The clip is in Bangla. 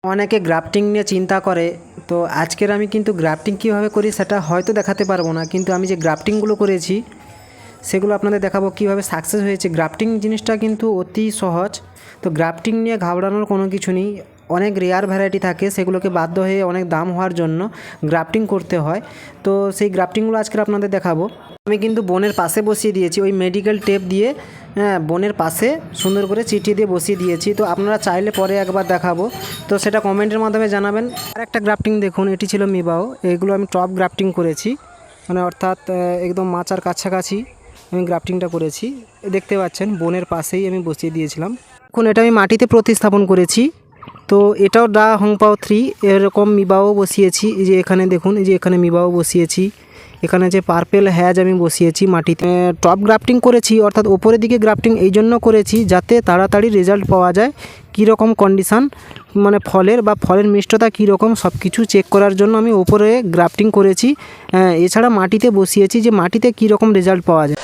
অনেকে গ্রাফটিং নিয়ে চিন্তা করে, তো আজকের আমি কিন্তু গ্রাফটিং কীভাবে করি সেটা হয়তো দেখাতে পারবো না, কিন্তু আমি যে গ্রাফটিংগুলো করেছি সেগুলো আপনাদের দেখাবো কীভাবে সাকসেস হয়েছে। গ্রাফটিং জিনিসটা কিন্তু অতি সহজ, তো গ্রাফটিং নিয়ে ঘাবড়ানোর কোনো কিছু নেই। অনেক রেয়ার ভ্যারাইটি থাকে, সেগুলোকে বাধ্য হয়ে অনেক দাম হওয়ার জন্য গ্রাফটিং করতে হয়। তো সেই গ্রাফটিংগুলো আজকে আপনাদের দেখাবো। আমি কিন্তু বনের পাশে বসিয়ে দিয়েছি, ওই মেডিকেল টেপ দিয়ে বনের পাশে সুন্দর করে চিটিয়ে দিয়ে বসিয়ে দিয়েছি। তো আপনারা চাইলে পরে একবার দেখাবো, তো সেটা কমেন্টের মাধ্যমে জানাবেন। আর একটা গ্রাফটিং দেখুন, এটি ছিল মিবাও। এগুলো আমি টপ গ্রাফটিং করেছি, মানে অর্থাৎ একদম মাচার কাছাকাছি আমি গ্রাফটিংটা করেছি। দেখতে পাচ্ছেন বনের পাশেই আমি বসিয়ে দিয়েছিলাম। এখন এটা আমি মাটিতে প্রতিস্থাপন করেছি। তো এটাও ডা হংপাও 3 এরকম মিবাও বসিয়েছি। এই যে এখানে দেখুন, এই যে এখানে মিবাও বসিয়েছি। এখানে যে পার্পেল হ্যাজ আমি বসিয়েছি মাটিতে। টপ গ্রাফটিং করেছি, অর্থাৎ ওপরের দিকে গ্রাফটিং এই জন্য করেছি যাতে তাড়াতাড়ি রেজাল্ট পাওয়া যায়। কীরকম কন্ডিশান, মানে ফলের বা ফলের মিষ্টতা কীরকম সব কিছু চেক করার জন্য আমি ওপরে গ্রাফটিং করেছি। এছাড়া মাটিতে বসিয়েছি যে মাটিতে কীরকম রেজাল্ট পাওয়া যায়।